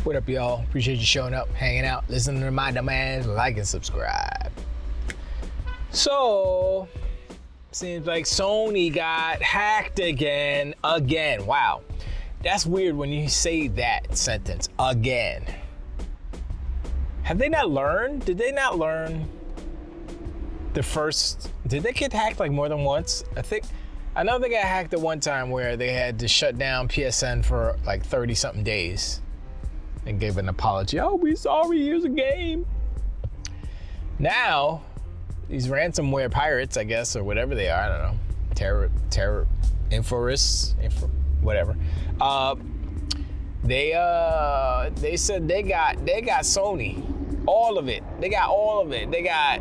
What up, y'all? Appreciate you showing up, hanging out, listening to my dumb ass, like and subscribe. So, seems like Sony got hacked again. Wow. That's weird when you say that sentence, again. Have they not learned? Did they not learn did they get hacked like more than once? I know they got hacked at one time where they had to shut down PSN for like 30 something days and gave an apology. Oh, we sorry, here's a game. Now, these ransomware pirates, I guess, or whatever they are, I don't know, terror, inforists, whatever. They said they got Sony, all of it. They got all of it. They got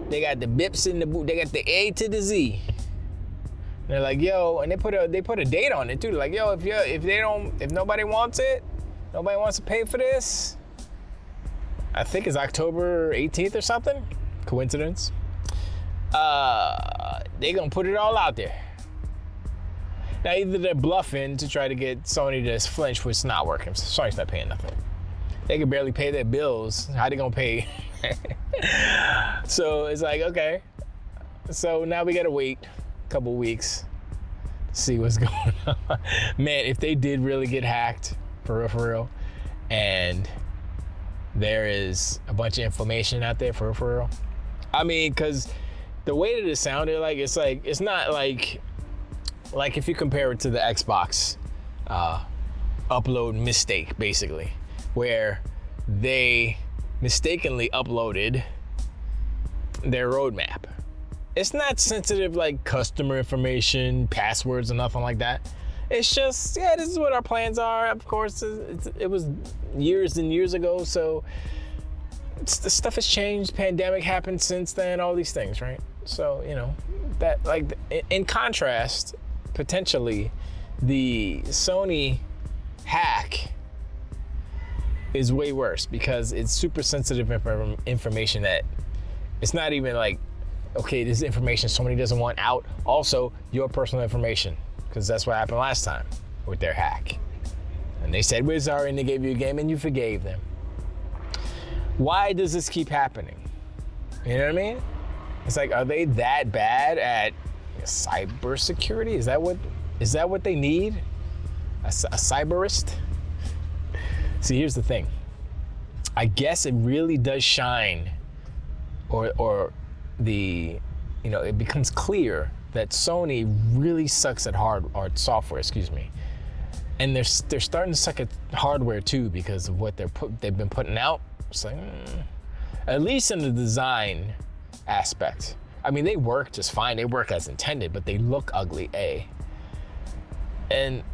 the bips in the boot. They got the A to the Z. They're like, yo, and they put a date on it too. Like, yo, if nobody wants it, nobody wants to pay for this. I think it's October 18th or something. Coincidence. They gonna put it all out there. Now, either they're bluffing to try to get Sony to flinch, which is not working. Sony's not paying nothing. They can barely pay their bills. How they gonna pay? So it's like, okay. So now we gotta wait a couple weeks to see what's going on. Man, if they did really get hacked, for real, and there is a bunch of information out there, for real. I mean, because the way that it sounded like, it's not like if you compare it to the Xbox upload mistake, basically, where they mistakenly uploaded their roadmap. It's not sensitive like customer information, passwords, or nothing like that. It's just, yeah, this is what our plans are. Of course, it was years and years ago, so the stuff has changed. Pandemic happened since then, all these things, right? So, that, like, in contrast, potentially, the Sony hack is way worse because it's super sensitive information that it's not even like, okay, this information Sony doesn't want out. Also, your personal information, because that's what happened last time with their hack. And they said, we're sorry, and they gave you a game and you forgave them. Why does this keep happening? You know what I mean? It's like, are they that bad at cybersecurity? Is that what they need? A cyberist? See, here's the thing. I guess it really does shine, or it becomes clear that Sony really sucks at software, and they're starting to suck at hardware too because of what they've been putting out. It's like, at least in the design aspect. I mean, they work just fine. They work as intended, but they look ugly, And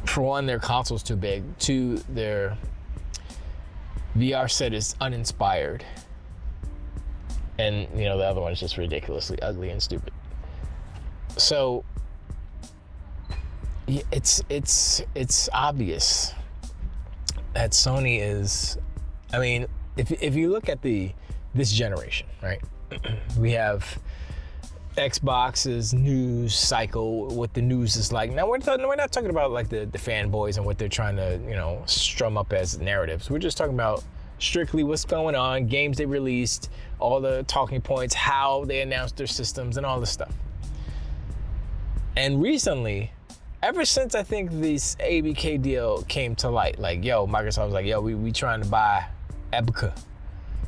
for one, their console's too big. Two, their VR set is uninspired. And, the other one's just ridiculously ugly and stupid. So, it's obvious that Sony is, I mean, if you look at this generation, right? We have Xbox's news cycle, what the news is like. Now, we're not talking about like the fanboys and what they're trying to, strum up as narratives. We're just talking about strictly what's going on, games they released, all the talking points, how they announced their systems, and all this stuff. And recently, ever since I think this ABK deal came to light, like, Microsoft was like, we trying to buy Epica.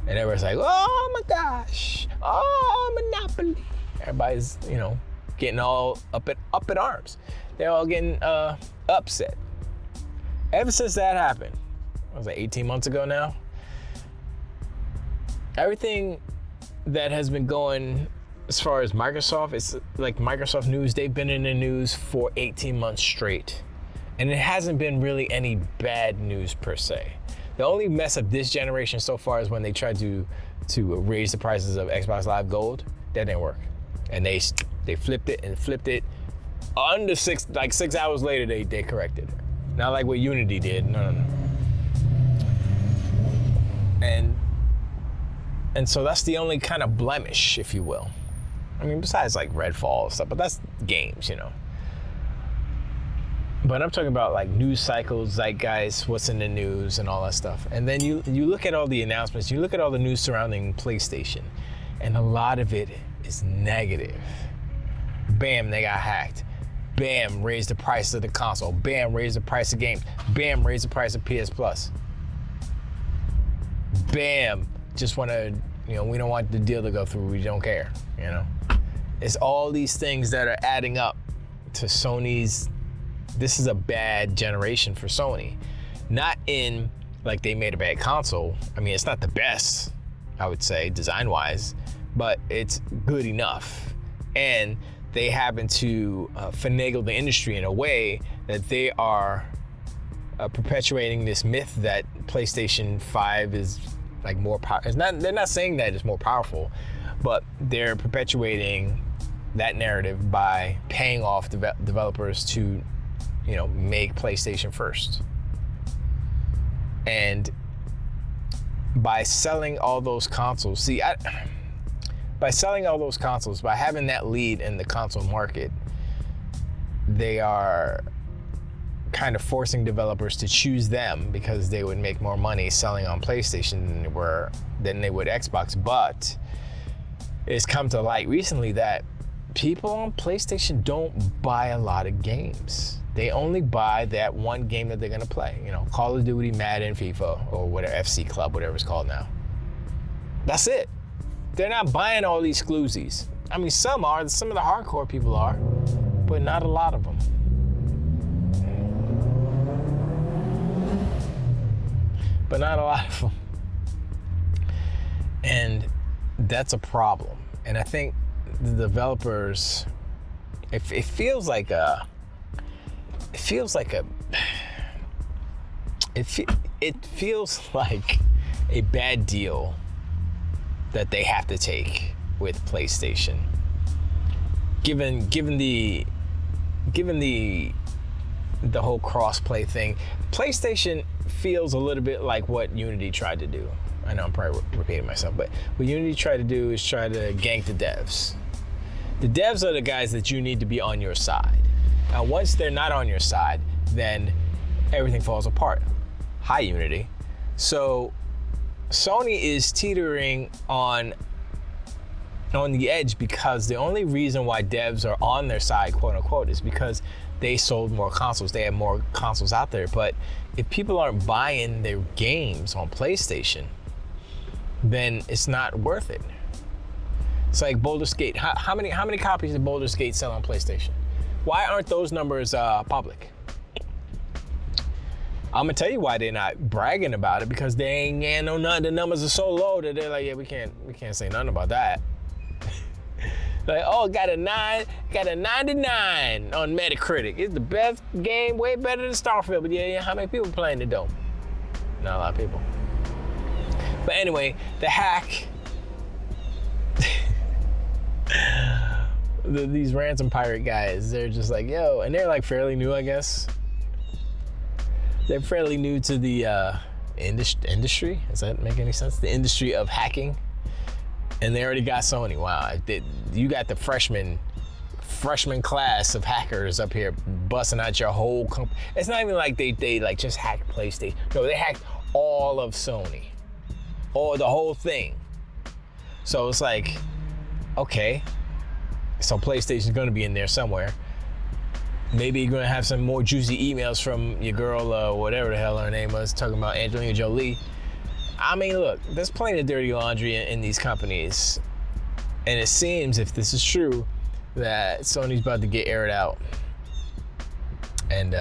And everybody's like, oh my gosh, oh, Monopoly. Everybody's, getting all up in arms. They're all getting upset. Ever since that happened, what was it, 18 months ago now? Everything that has been going as far as Microsoft, it's like Microsoft news, they've been in the news for 18 months straight. And it hasn't been really any bad news per se. The only mess of this generation so far is when they tried to raise the prices of Xbox Live Gold. That didn't work. And they flipped it. Under 6 hours later, they corrected it. Not like what Unity did. No. And so that's the only kind of blemish, if you will. I mean, besides like Redfall and stuff, but that's games, But I'm talking about like news cycles, zeitgeist, what's in the news and all that stuff. And then you look at all the announcements, you look at all the news surrounding PlayStation, and a lot of it is negative. Bam, they got hacked. Bam, raised the price of the console. Bam, raised the price of games. Bam, raised the price of PS Plus. Bam, just want to, we don't want the deal to go through. We don't care, It's all these things that are adding up to Sony's. This is a bad generation for Sony. Not in like they made a bad console. I mean, it's not the best, I would say, design-wise, but it's good enough. And they happen to finagle the industry in a way that they are perpetuating this myth that PlayStation 5 is like more powerful. They're not saying that it's more powerful, but they're perpetuating that narrative by paying off developers to make PlayStation first. And by selling all those consoles, by having that lead in the console market, they are kind of forcing developers to choose them because they would make more money selling on PlayStation than they would Xbox. But it's come to light recently that people on PlayStation don't buy a lot of games. They only buy that one game that they're gonna play. Call of Duty, Madden, FIFA, or whatever, FC Club, whatever it's called now. That's it. They're not buying all these exclusives. I mean, some of the hardcore people are, but not a lot of them. And that's a problem. And I think the developers, it feels like a bad deal that they have to take with PlayStation. Given the whole cross-play thing, PlayStation feels a little bit like what Unity tried to do. I know I'm probably repeating myself, but what Unity tried to do is try to gank the devs. The devs are the guys that you need to be on your side. Now, once they're not on your side, then everything falls apart. Hi, Unity. So Sony is teetering on the edge because the only reason why devs are on their side, quote unquote, is because they sold more consoles. They have more consoles out there. But if people aren't buying their games on PlayStation, then it's not worth it. It's like Baldur's Gate. How many copies did Baldur's Gate sell on PlayStation? Why aren't those numbers public? I'm gonna tell you why they're not bragging about it, because they ain't no none. The numbers are so low that they're like, yeah, we can't say nothing about that. Like, oh, got a 99 on Metacritic. It's the best game, way better than Starfield. But yeah, how many people playing it though? Not a lot of people. But anyway, the hack. These ransom pirate guys, they're just like, yo, and they're like fairly new, I guess. They're fairly new to the industry. Does that make any sense? The industry of hacking. And they already got Sony. Wow, you got the freshman class of hackers up here busting out your whole company. It's not even like they like just hacked PlayStation. No, they hacked all of Sony, or the whole thing. So it's like, okay, so PlayStation's gonna be in there somewhere. Maybe you're gonna have some more juicy emails from your girl, whatever the hell her name was, talking about Angelina Jolie. I mean, look, there's plenty of dirty laundry in these companies. And it seems, if this is true, that Sony's about to get aired out. And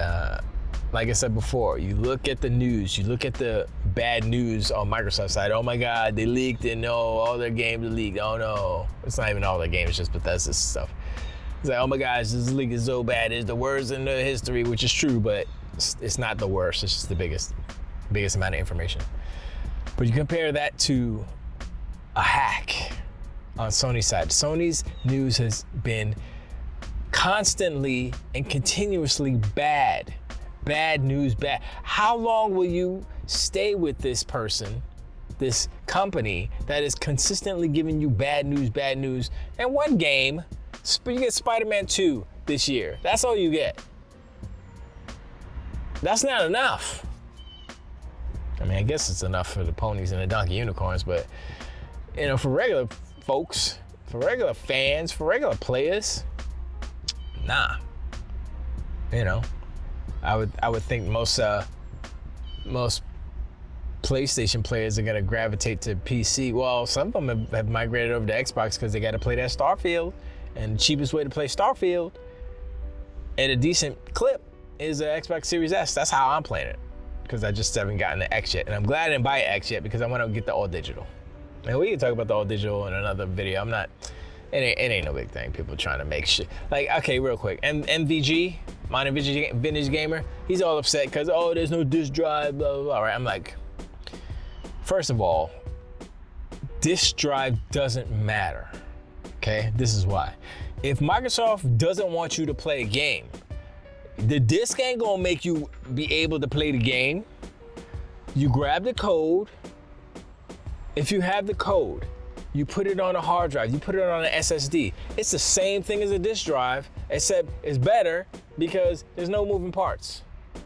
like I said before, you look at the news, you look at the bad news on Microsoft's side. Oh my God, they leaked it. No, all their games are leaked. Oh no. It's not even all their games, it's just Bethesda's stuff. It's like, oh my gosh, this leak is so bad. It's the worst in the history, which is true, but it's not the worst. It's just the biggest amount of information. But you compare that to a hack on Sony's side. Sony's news has been constantly and continuously bad. Bad news, bad. How long will you stay with this person, this company that is consistently giving you bad news? And one game, you get Spider-Man 2 this year. That's all you get. That's not enough. I mean, I guess it's enough for the ponies and the donkey unicorns, but for regular folks, for regular fans, for regular players, nah. I would think most PlayStation players are gonna gravitate to PC. Well, some of them have migrated over to Xbox because they got to play that Starfield, and the cheapest way to play Starfield at a decent clip is an Xbox Series S. That's how I'm playing it, because I just haven't gotten the X yet, and I'm glad I didn't buy X yet because I want to get the all digital. And we can talk about the all digital in another video. It ain't no big thing. People trying to make shit. Like, okay, real quick. MVG, Minor Vintage Gamer, he's all upset because, there's no disk drive, blah, blah, blah. Right? I'm like, first of all, disk drive doesn't matter, okay? This is why. If Microsoft doesn't want you to play a game, the disk ain't gonna make you be able to play the game. You grab the code. If you have the code, you put it on a hard drive, you put it on an SSD. It's the same thing as a disk drive, except it's better because there's no moving parts.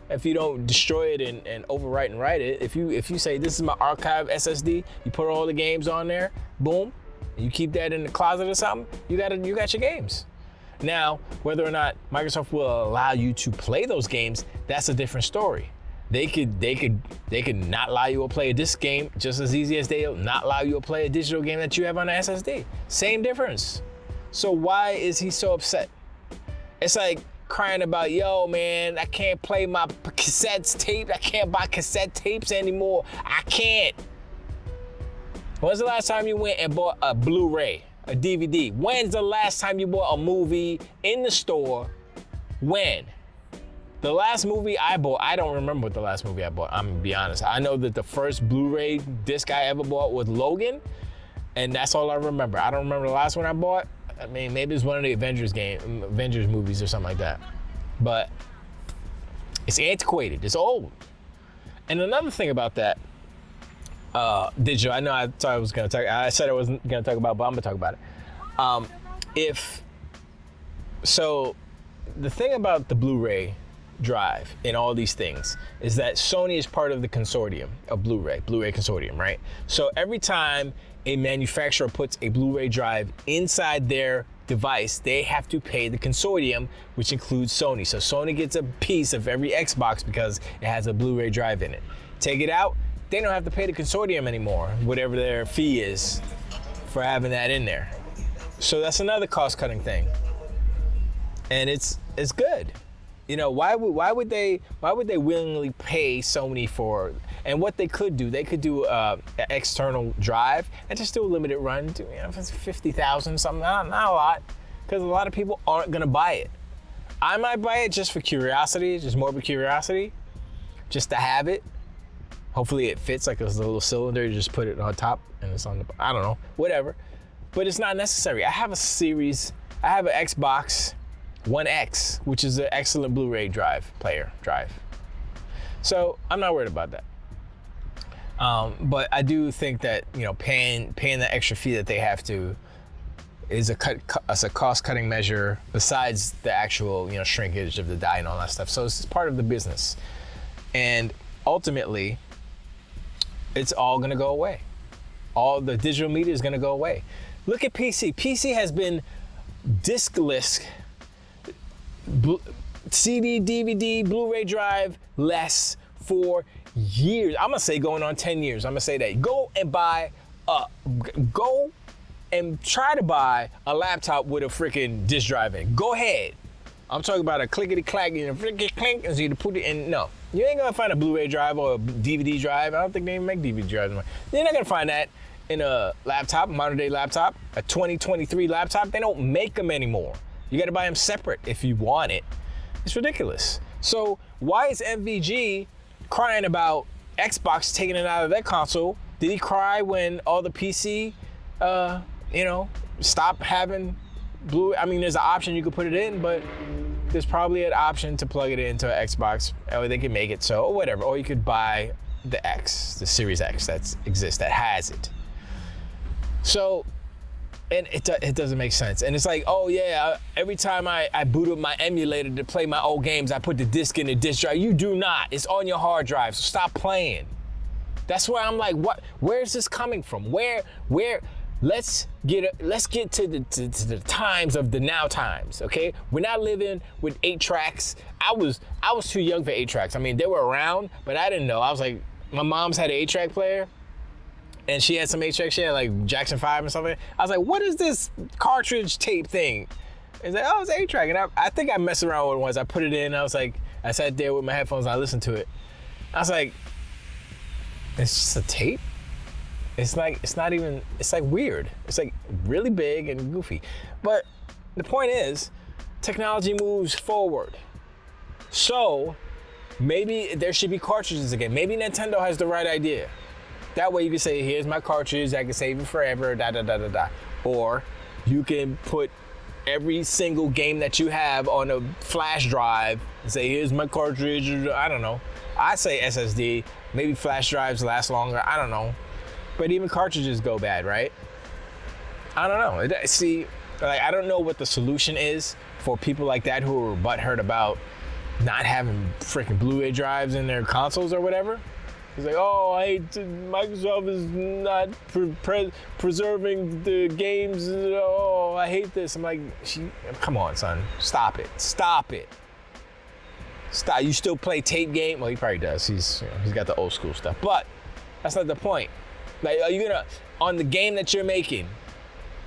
If you don't destroy it and overwrite and write it, if you say this is my archive SSD, you put all the games on there, boom, and you keep that in the closet or something, you got your games. Now, whether or not Microsoft will allow you to play those games, that's a different story. They could not allow you to play a disc game just as easy as they'll not allow you to play a digital game that you have on an SSD. Same difference. So why is he so upset? It's like crying about, yo, man, I can't play my cassettes tape. I can't buy cassette tapes anymore. I can't. When's the last time you went and bought a Blu-ray, a DVD? When's the last time you bought a movie in the store? When? The last movie I bought, I don't remember what the last movie I bought, I'm gonna be honest. I know that the first Blu-ray disc I ever bought was Logan, and that's all I remember. I don't remember the last one I bought. I mean, maybe it's one of the Avengers movies or something like that. But it's antiquated, it's old. And another thing about that, digital, I know I said I wasn't gonna talk about, but I'm gonna talk about it. So the thing about the Blu-ray drive and all these things is that Sony is part of the consortium of Blu-ray consortium, right? So every time a manufacturer puts a Blu-ray drive inside their device, they have to pay the consortium, which includes Sony. So Sony gets a piece of every Xbox because it has a Blu-ray drive in it. Take it out, they don't have to pay the consortium anymore, whatever their fee is for having that in there. So that's another cost-cutting thing. And it's good. Why would they willingly pay Sony for? And what they could do an external drive and just do a limited run. If it's 50,000 something, not a lot, because a lot of people aren't gonna buy it. I might buy it just for curiosity, just morbid curiosity, just to have it. Hopefully it fits like a little cylinder. You just put it on top and it's on the. I don't know, whatever. But it's not necessary. I have an Xbox One X, which is an excellent Blu-ray drive. So I'm not worried about that. But I do think that paying the extra fee that they have to is a cost-cutting measure besides the actual shrinkage of the die and all that stuff. So it's part of the business, and ultimately, it's all gonna go away. All the digital media is gonna go away. Look at PC. PC has been diskless. CD, DVD, Blu-ray drive less for years. I'm gonna say going on 10 years. I'm gonna say that. Go and try to buy a laptop with a freaking disk drive in. Go ahead. I'm talking about a clickety-clack, freaking clink, and so you put it in. No, you ain't gonna find a Blu-ray drive or a DVD drive. I don't think they even make DVD drives anymore. You're not gonna find that in a laptop, modern-day laptop, a 2023 laptop. They don't make them anymore. You gotta buy them separate if you want it. It's ridiculous. So why is MVG crying about Xbox taking it out of their console? Did he cry when all the PC, stop having Blu? I mean, there's an option you could put it in, but there's probably an option to plug it into an Xbox, or they can make it so, or whatever. Or you could buy the X, the Series X that exists, that has it. So And it doesn't make sense. And it's like, oh yeah, every time I boot up my emulator to play my old games, I put the disc in the disc drive. You do not. It's on your hard drive, so stop playing. That's where I'm like, what? Where is this coming from? Where? Let's get to the times of the now times, okay? We're not living with 8 tracks. I was too young for 8 tracks. I mean, they were around, but I didn't know. I was like, my mom's had an 8-track player, and she had some 8-tracks. She had like Jackson 5 and something. I was like, what is this cartridge tape thing? It's like, oh, it's 8-track. And I think I messed around with it once. I put it in. I was like, I sat there with my headphones and I listened to it. I was like, it's just a tape? It's like weird. It's like really big and goofy. But the point is, technology moves forward. So maybe there should be cartridges again. Maybe Nintendo has the right idea. That way you can say, here's my cartridge, I can save it forever, da. Or you can put every single game that you have on a flash drive and say, here's my cartridge, I don't know. I say SSD, maybe flash drives last longer, I don't know. But even cartridges go bad, right? I don't know. See, like, I don't know what the solution is for people like that who are butthurt about not having freaking Blu-ray drives in their consoles or whatever. It's like, oh, Microsoft is not preserving the games. Oh, I hate this. I'm like, come on, son. Stop it. Stop. You still play tape game? Well, he probably does. He's got the old school stuff. But that's not the point. Like, are you gonna, on the game that you're making,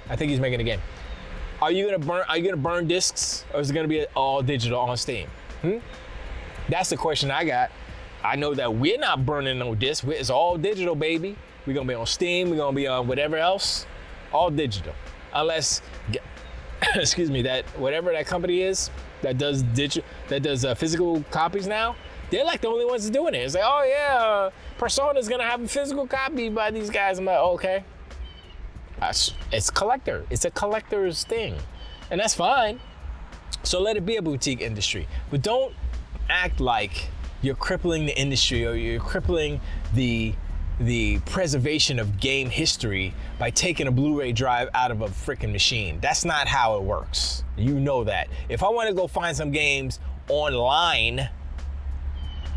I think he's making a game. Are you gonna burn discs, or is it gonna be all digital on Steam? That's the question I got. I know that we're not burning no discs. It's all digital, baby. We're gonna be on Steam. We're gonna be on whatever else, all digital. Unless, excuse me, that whatever that company is that does physical copies now, they're like the only ones doing it. It's like, oh yeah, Persona's gonna have a physical copy by these guys. I'm like, okay. It's collector. It's a collector's thing, and that's fine. So let it be a boutique industry, but don't act like you're crippling the industry or you're crippling the preservation of game history by taking a Blu-ray drive out of a freaking machine. That's not how it works. You know that. If I want to go find some games online,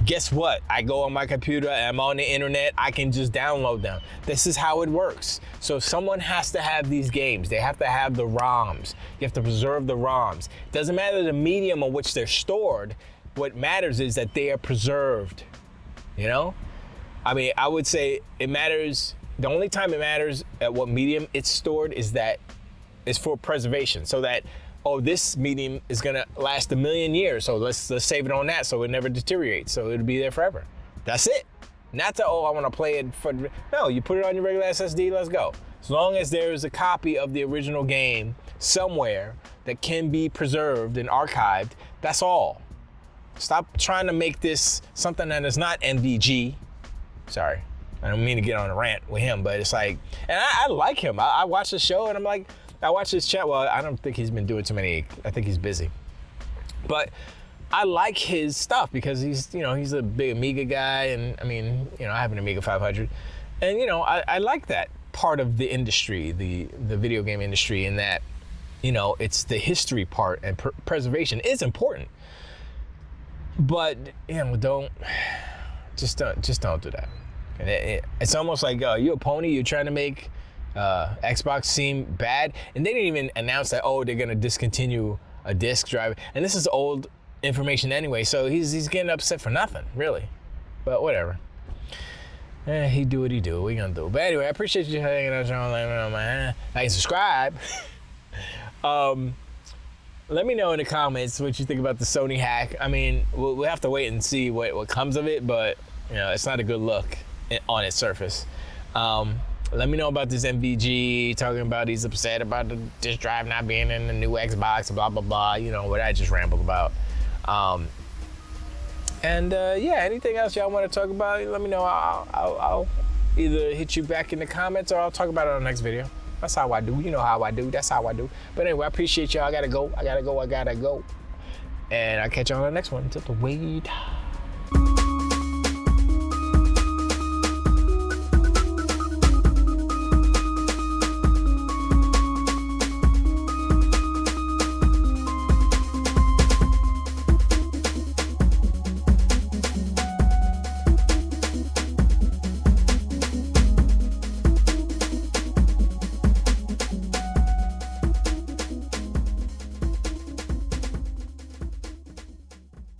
guess what? I go on my computer, I'm on the internet, I can just download them. This is how it works. So someone has to have these games. They have to have the ROMs. You have to preserve the ROMs. It doesn't matter the medium on which they're stored. What matters is that they are preserved, you know? I mean, I would say it matters, the only time it matters at what medium it's stored is that it's for preservation, so that, oh, this medium is gonna last 1,000,000 years, so let's save it on that so it never deteriorates, so it'll be there forever. That's it. Not to, oh, I wanna play it for, no, you put it on your regular SSD, let's go. As long as there is a copy of the original game somewhere that can be preserved and archived, that's all. Stop trying to make this something that is not MVG. Sorry, I don't mean to get on a rant with him, but it's like, and I like him. I watch the show and I'm like, I watch his chat. Well, I don't think he's been doing too many. I think he's busy. But I like his stuff because he's a big Amiga guy, and I mean, I have an Amiga 500, and I like that part of the industry, the video game industry, in that, it's the history part, and preservation is important. But don't do that. And it's almost like you a pony. You're trying to make Xbox seem bad, and they didn't even announce that. Oh, they're gonna discontinue a disc drive, and this is old information anyway. So he's getting upset for nothing, really. But whatever. He do what he do. We gonna do. But anyway, I appreciate you hanging out, John. Like and subscribe. Let me know in the comments what you think about the Sony hack. I mean, we'll have to wait and see what comes of it, but it's not a good look on its surface. Let me know about this MVG talking about he's upset about the disk drive not being in the new Xbox, blah blah blah. What I just rambled about. Anything else y'all want to talk about? Let me know. I'll either hit you back in the comments or I'll talk about it on the next video. That's how I do. You know how I do. That's how I do. But anyway, I appreciate y'all. I gotta go. And I'll catch you on the next one. Until the wait.